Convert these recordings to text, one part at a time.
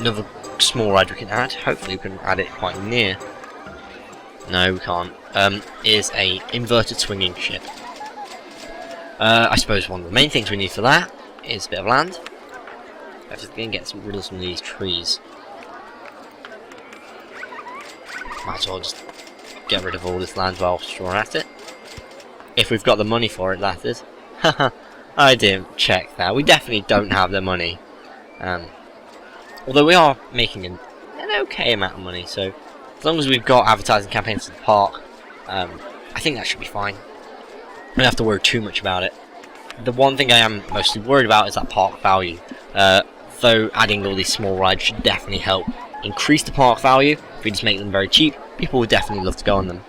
another small ride we can add. Hopefully we can add it quite near. No, we can't. Is a inverted swinging ship. I suppose one of the main things we need for that is a bit of land. I have to get rid of some of these trees. Might as well just get rid of all this land whilst we're at it. If we've got the money for it, that is. Haha, I didn't check that. We definitely don't have the money. Although we are making an okay amount of money, so as long as we've got advertising campaigns for the park, I think that should be fine. We don't have to worry too much about it. The one thing I am mostly worried about is that park value. Though adding all these small rides should definitely help increase the park value. If we just make them very cheap, people would definitely love to go on them.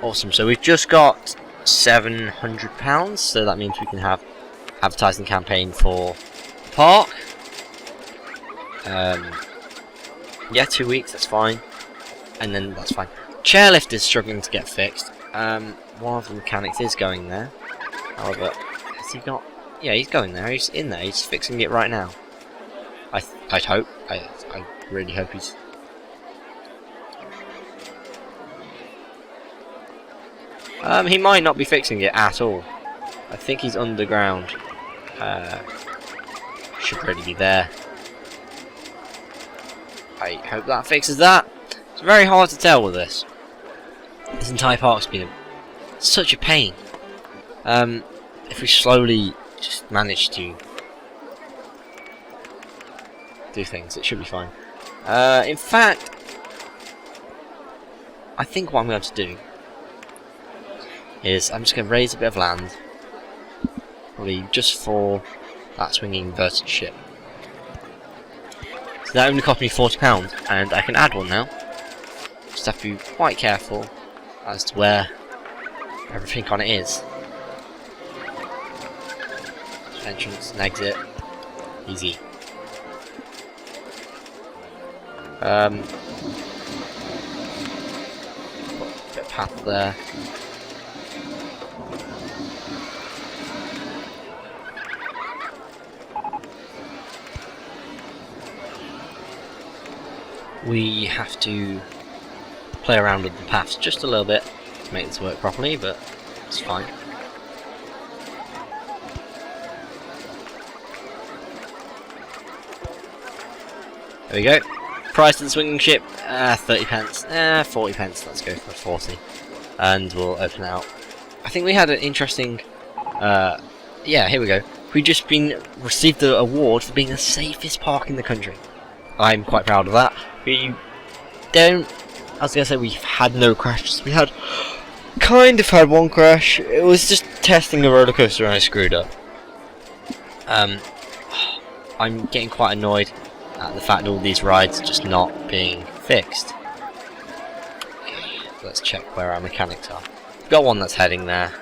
Awesome, so we've just got £700, so that means we can have advertising campaign for the park. Yeah, 2 weeks, that's fine. And then that's fine. Chairlift is struggling to get fixed. One of the mechanics is going there. However, has he got... Yeah, he's going there. He's in there. He's fixing it right now. I'd hope. I really hope he's... He might not be fixing it at all. I think he's underground. Should really be there. I hope that fixes that. It's very hard to tell with this. This entire park's been such a pain. If we slowly just manage to do things, it should be fine. In fact, I think what I'm going to do is I'm just going to raise a bit of land, probably just for that swinging inverted ship. So that only cost me £40, and I can add one now. Just have to be quite careful as to where everything on it is. Entrance and exit, easy. Put a bit of path there. We have to play around with the paths just a little bit to make this work properly, but it's fine. There we go. Price of the swinging ship, 30 pence. 40 pence, let's go for 40. And we'll open it out. I think we had an interesting... yeah, here we go. We've just received the award for being the safest park in the country. I'm quite proud of that. I was going to say we've had no crashes. We had kind of had one crash. It was just testing a roller coaster and I screwed up. I'm getting quite annoyed at the fact all these rides are just not being fixed. Okay, let's check where our mechanics are. We've got one that's heading there.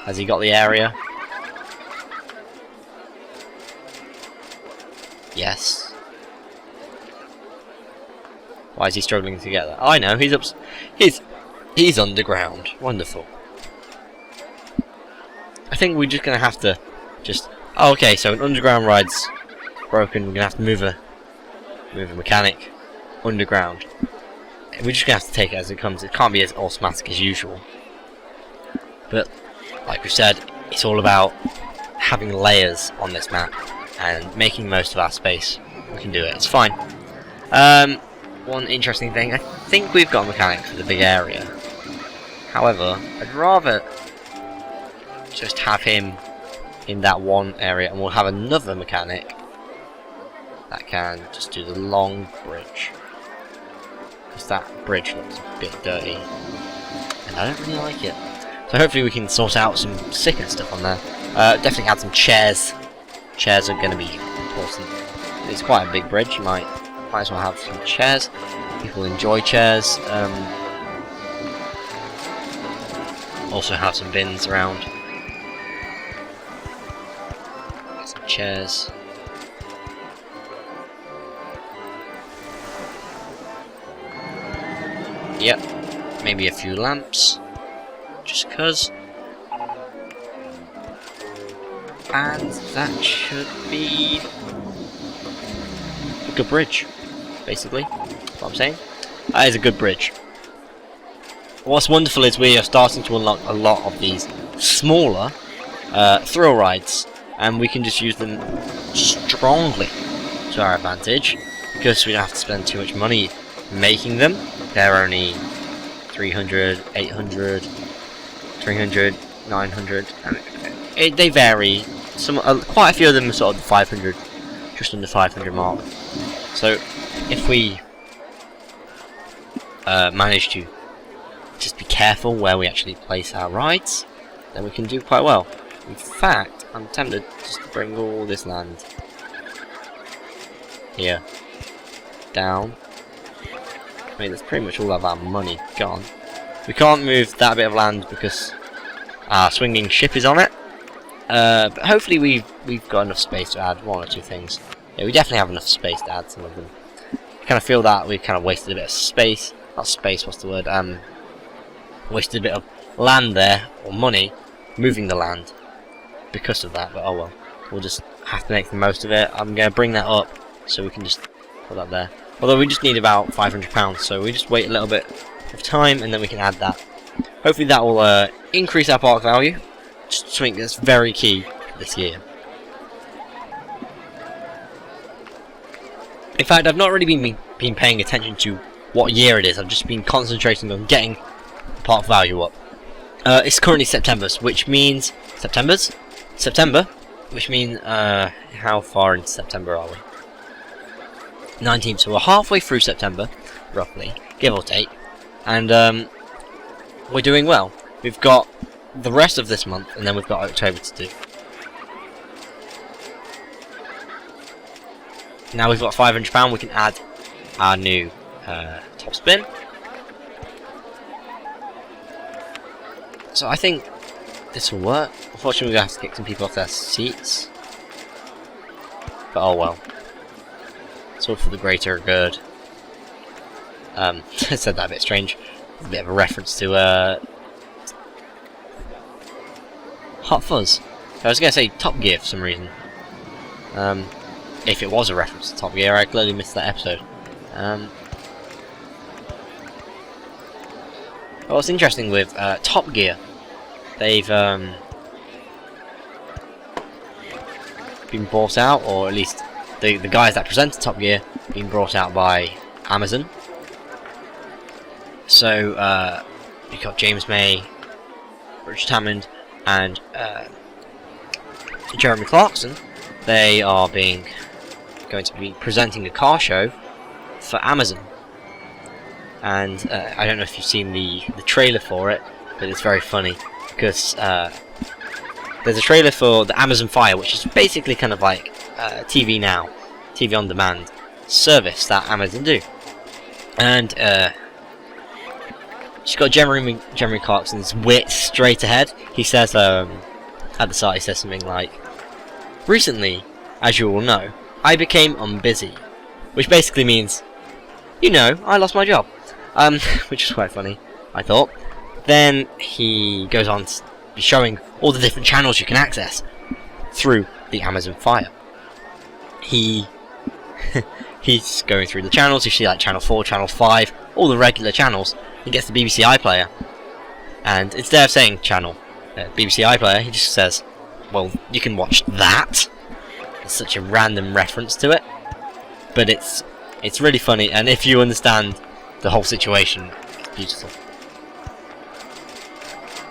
Has he got the area? Yes. Why is he struggling to get there? Oh, I know, he's underground. Wonderful. I think we're just gonna have to oh, okay, so an underground ride's broken, we're gonna have to move a mechanic underground. We're just gonna have to take it as it comes. It can't be as automatic as usual. But like we said, it's all about having layers on this map and making the most of our space. We can do it, it's fine. One interesting thing, I think we've got a mechanic for the big area. However, I'd rather just have him in that one area, and we'll have another mechanic that can just do the long bridge. Because that bridge looks a bit dirty, and I don't really like it. So hopefully we can sort out some sicker stuff on there. Definitely add some chairs. Chairs are going to be important. It's quite a big bridge, you might as well have some chairs. People enjoy chairs. Also have some bins around. Some chairs. Yep, maybe a few lamps. Just cause. And that should be a good bridge, basically. That's what I'm saying. That is a good bridge. What's wonderful is we are starting to unlock a lot of these smaller thrill rides, and we can just use them strongly to our advantage because we don't have to spend too much money making them. They're only 300, 800, 300, 900, and they vary. Quite a few of them are sort of the 500, just under 500 mark. So if we manage to just be careful where we actually place our rides, then we can do quite well. In fact, I'm tempted just to bring all this land here down. I mean, that's pretty much all of our money gone. We can't move that bit of land because our swinging ship is on it. But hopefully we've got enough space to add one or two things. Yeah, we definitely have enough space to add some of them. I kind of feel that we've kind of wasted a bit of space. Not space, what's the word? Wasted a bit of land there, or money, moving the land because of that, but oh well. We'll just have to make the most of it. I'm going to bring that up so we can just put that there. Although we just need about £500, so we just wait a little bit of time and then we can add that. Hopefully that will increase our park value. Just something that's very key this year. In fact, I've not really been paying attention to what year it is. I've just been concentrating on getting the park value up. It's currently September, which means September, which means how far into September are we? 19th, so we're halfway through September, roughly, give or take, and we're doing well. We've got the rest of this month, and then we've got October to do. Now we've got £500, we can add our new top spin. So I think this will work. Unfortunately, we're going to have to kick some people off their seats. But oh well. It's all for the greater good. I said that a bit strange. It's a bit of a reference to Hot Fuzz. I was going to say Top Gear for some reason. If it was a reference to Top Gear, I clearly missed that episode. But what's interesting with Top Gear, they've been bought out, or at least the guys that presented Top Gear been brought out by Amazon. So you've got James May, Richard Hammond, and Jeremy Clarkson. They are going to be presenting a car show for Amazon. And I don't know if you've seen the trailer for it, but it's very funny because there's a trailer for the Amazon Fire, which is basically kind of like TV Now, TV on demand service that Amazon do. And she's got Jeremy Clarkson's wit straight ahead. He says at the start, he says something like, "Recently, as you all know, I became unbusy," which basically means, you know, I lost my job. Which is quite funny, I thought. Then he goes on to be showing all the different channels you can access through the Amazon Fire. He's going through the channels. You see like channel 4, channel 5, all the regular channels. He gets the BBC iPlayer, and instead of saying channel BBC iPlayer, he just says, "Well, you can watch that." It's such a random reference to it, but it's really funny, and if you understand the whole situation, it's beautiful.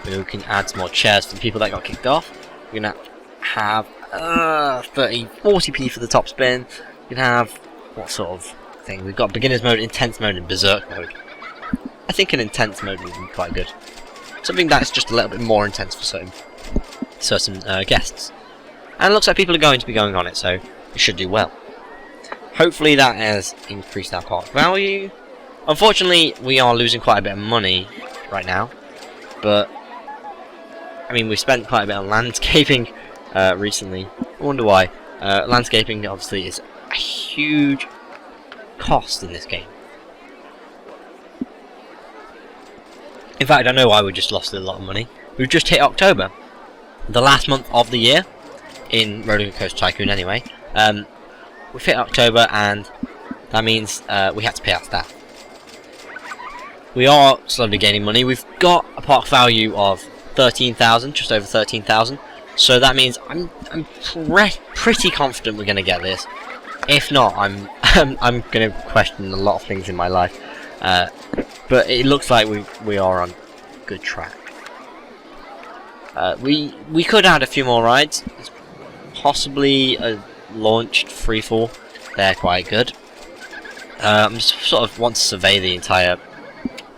We can add some more chairs for the people that got kicked off. We're going to have 40p for the top spin. We can have, what sort of thing? We've got beginner's mode, intense mode, and berserk mode. I think an intense mode would be quite good. Something that's just a little bit more intense for certain guests. And it looks like people are going to be going on it, so it should do well. Hopefully that has increased our park value. Unfortunately, we are losing quite a bit of money right now, but I mean, we spent quite a bit on landscaping recently. I wonder why. Landscaping obviously is a huge cost in this game. In fact, I know why we just lost a lot of money. We've just hit October, the last month of the year in Rollercoaster Tycoon. Anyway, we've hit October, and that means we have to pay our staff. We are slowly gaining money. We've got a park value of 13,000, just over 13,000. So that means I'm pretty confident we're going to get this. If not, I'm going to question a lot of things in my life. But it looks like we are on good track. We could add a few more rides, possibly a launched freefall. They're quite good. I'm just sort of want to survey the entire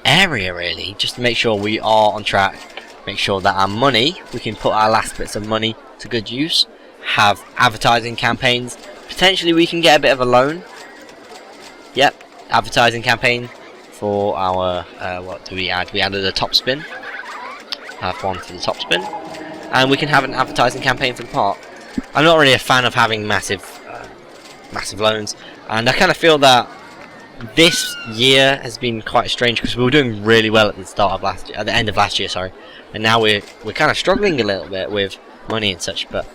area really, just to make sure we are on track. Make sure that our money, we can put our last bits of money to good use. Have advertising campaigns. Potentially we can get a bit of a loan. Yep, advertising campaign for our what do we add? We added a top spin. Have one for the top spin, and we can have an advertising campaign for the park. I'm not really a fan of having massive loans, and I kind of feel that this year has been quite strange because we were doing really well at the start of last year, at the end of last year, sorry, and now we're kind of struggling a little bit with money and such. But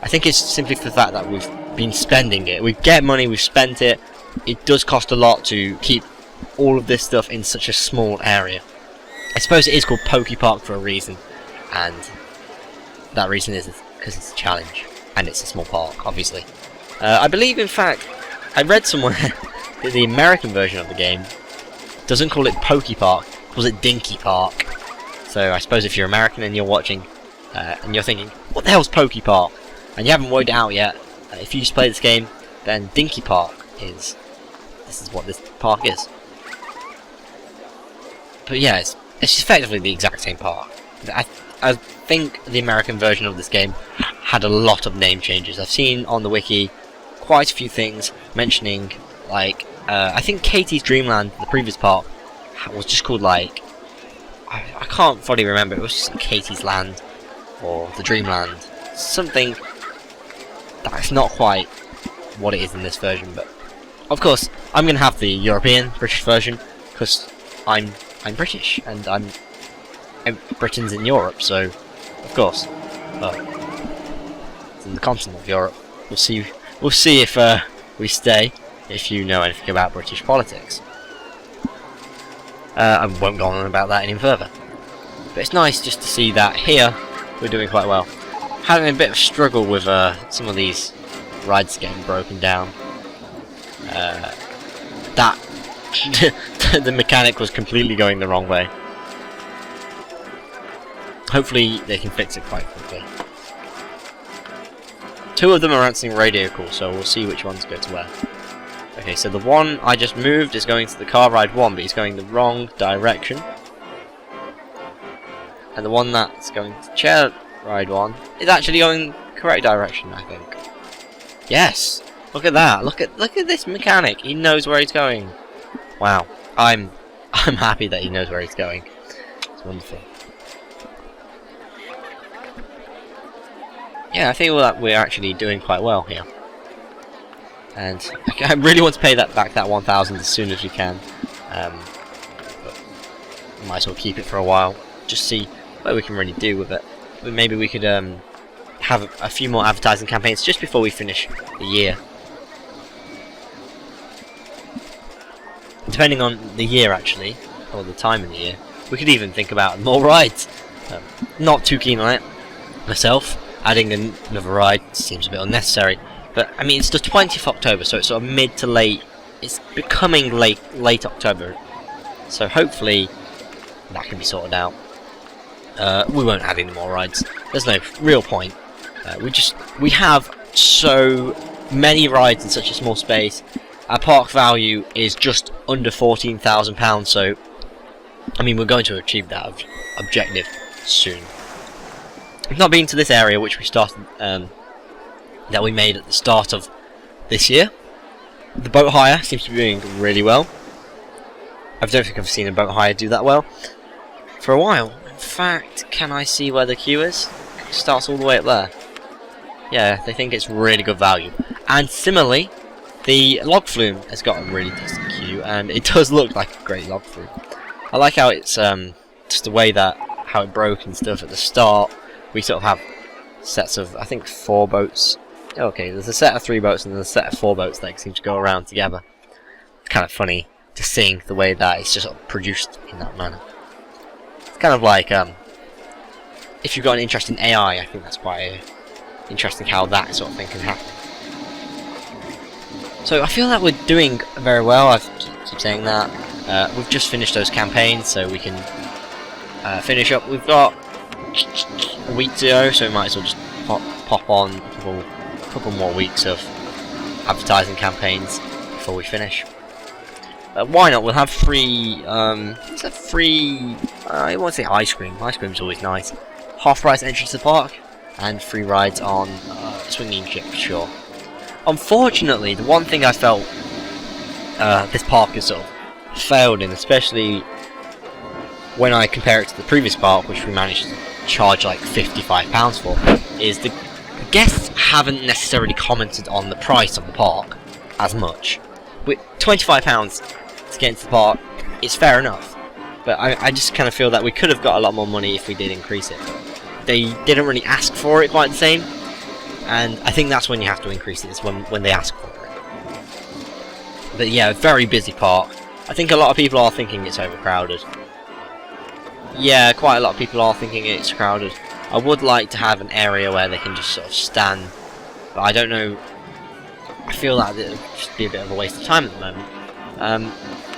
I think it's simply for the fact that we've been spending it. We get money, we've spent it. It does cost a lot to keep all of this stuff in such a small area. I suppose it is called Pokey Park for a reason, and that reason is because it's a challenge and it's a small park, obviously. I believe, in fact, I read somewhere that the American version of the game doesn't call it Pokey Park, calls it Dinky Park. So I suppose if you're American and you're watching and you're thinking, what the hell's Pokey Park? And you haven't worked it out yet, if you just play this game, then Dinky Park is what this park is. But yeah, it's effectively the exact same park. I think the American version of this game had a lot of name changes. I've seen on the wiki quite a few things mentioning, like, I think Katie's Dreamland, the previous park, was just called, like, I can't fully remember, it was just like Katie's Land, or the Dreamland, something that's not quite what it is in this version. But of course I'm going to have the British version, because I'm British, and Britain's in Europe, so of course, it's in the continent of Europe. We'll see if we stay, if you know anything about British politics. I won't go on about that any further, but it's nice just to see that here we're doing quite well. Having a bit of a struggle with some of these rides getting broken down. That the mechanic was completely going the wrong way. Hopefully they can fix it quite quickly. Two of them are answering radio call, so we'll see which ones go to where. Okay, so the one I just moved is going to the car ride 1, but he's going the wrong direction. And the one that's going to chair ride 1 is actually going the correct direction, I think. Yes! Look at that! Look at this mechanic! He knows where he's going. Wow. I'm happy that he knows where he's going. It's wonderful. Yeah, I think that we're actually doing quite well here. And I really want to pay back that 1,000 as soon as we can. But might as well keep it for a while. Just see what we can really do with it. But maybe we could have a few more advertising campaigns just before we finish the year. Depending on the year, actually, or the time in the year, we could even think about more rides. Not too keen on it myself. Adding another ride seems a bit unnecessary. But I mean, it's the 20th of October, so it's sort of mid to late. It's becoming late October, so hopefully that can be sorted out. We won't add any more rides. There's no real point. We have so many rides in such a small space. Our park value is just under £14,000, so I mean, we're going to achieve that objective soon. I've not been to this area which we started, that we made at the start of this year. The boat hire seems to be doing really well. I don't think I've seen a boat hire do that well for a while. In fact, can I see where the queue is? It starts all the way up there. Yeah, they think it's really good value. And similarly, the log flume has got a really decent queue, and it does look like a great log flume. I like how it's just the way that how it broke and stuff at the start. We sort of have sets of, I think, 4 boats. Okay, there's a set of 3 boats and there's a set of 4 boats that seem to go around together. it's kind of funny to sing the way that it's just sort of produced in that manner. It's kind of like if you've got an interest in AI, I think that's quite interesting how that sort of thing can happen. So I feel that we're doing very well. I keep saying that. We've just finished those campaigns, so we can finish up. We've got a week to go, so we might as well just pop on a couple more weeks of advertising campaigns before we finish. Why not? We'll have free. What's that free? I won't say ice cream. Ice cream's always nice. Half-price entrance to the park and free rides on swinging ship for sure. Unfortunately, the one thing I felt this park has sort of failed in, especially when I compare it to the previous park, which we managed to charge like £55 for, is the guests haven't necessarily commented on the price of the park as much. With £25 to get into the park, it's fair enough, but I just kind of feel that we could have got a lot more money if we did increase it. They didn't really ask for it quite the same, and I think that's when you have to increase it, is when they ask for it. But yeah, a very busy park. I think a lot of people are thinking it's overcrowded. Yeah, quite a lot of people are thinking it's crowded. I would like to have an area where they can just sort of stand, but I don't know. I feel like it would just be a bit of a waste of time at the moment.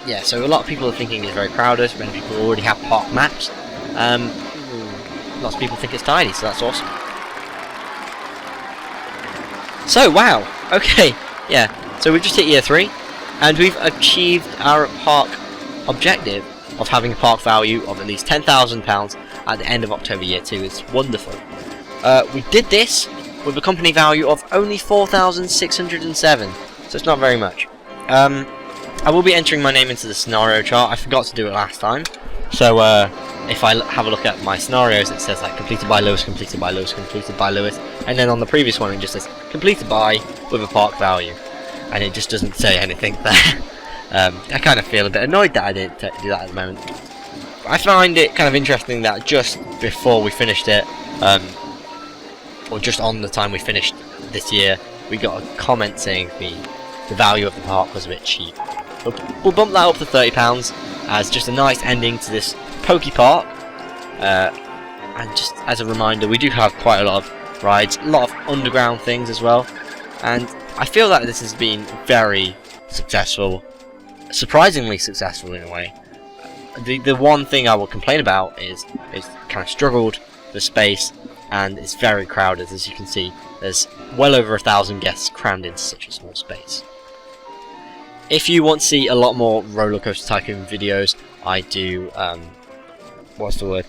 Yeah, so a lot of people are thinking it's very crowded. Many people already have park maps. Lots of people think it's tidy, so that's awesome. So, wow, okay, yeah, so we've just hit year 3, and we've achieved our park objective of having a park value of at least £10,000 at the end of October year 2. It's wonderful. We did this with a company value of only 4,607, so it's not very much. I will be entering my name into the scenario chart. I forgot to do it last time, so if I have a look at my scenarios, it says like completed by Lewis, completed by Lewis, completed by Lewis, and then on the previous one it just says completed by with a park value, and it just doesn't say anything there. I kind of feel a bit annoyed that I didn't do that at the moment. I find it kind of interesting that just before we finished it, or just on the time we finished this year, we got a comment saying the value of the park was a bit cheap. We'll bump that up to £30 as just a nice ending to this Pokey Park, and just as a reminder, we do have quite a lot of rides, a lot of underground things as well, and I feel that this has been very successful, surprisingly successful in a way. The one thing I will complain about is it's kind of struggled for space, and it's very crowded. As you can see, there's well over 1,000 guests crammed into such a small space. If you want to see a lot more Rollercoaster Tycoon videos, I do, what's the word?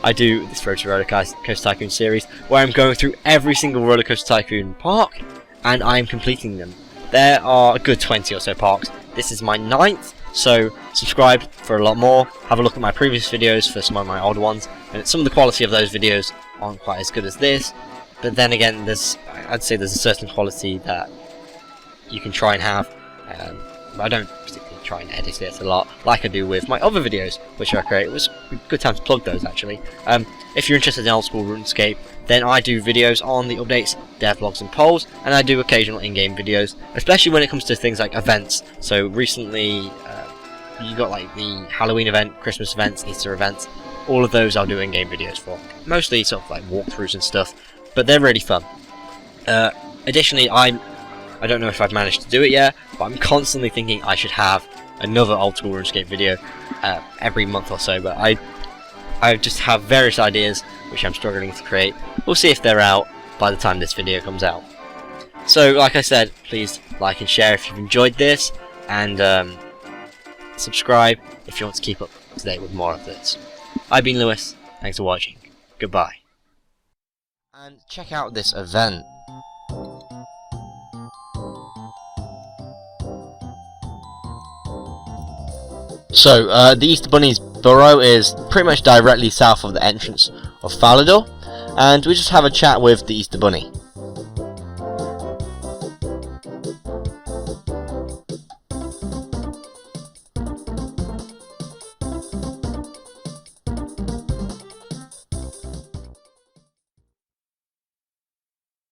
I do this Rollercoaster Tycoon series, where I'm going through every single Rollercoaster Tycoon park, and I'm completing them. There are a good 20 or so parks. This is my 9th, so subscribe for a lot more. Have a look at my previous videos for some of my odd ones, and some of the quality of those videos aren't quite as good as this, but then again, I'd say there's a certain quality that you can try and have. I don't particularly try and edit it a lot, like I do with my other videos, which I create. It was a good time to plug those, actually. If you're interested in old school RuneScape, then I do videos on the updates, devlogs and polls, and I do occasional in-game videos, especially when it comes to things like events. So recently, you got like the Halloween event, Christmas events, Easter events. All of those I'll do in-game videos for. Mostly sort of like walkthroughs and stuff, but they're really fun. Additionally, I don't know if I've managed to do it yet, but I'm constantly thinking I should have another old school RuneScape video every month or so, but I just have various ideas which I'm struggling to create. We'll see if they're out by the time this video comes out. So, like I said, please like and share if you've enjoyed this, and subscribe if you want to keep up to date with more of this. I've been Lewis, thanks for watching, goodbye. And check out this event. So, the Easter Bunny's burrow is pretty much directly south of the entrance of Falador, and we just have a chat with the Easter Bunny.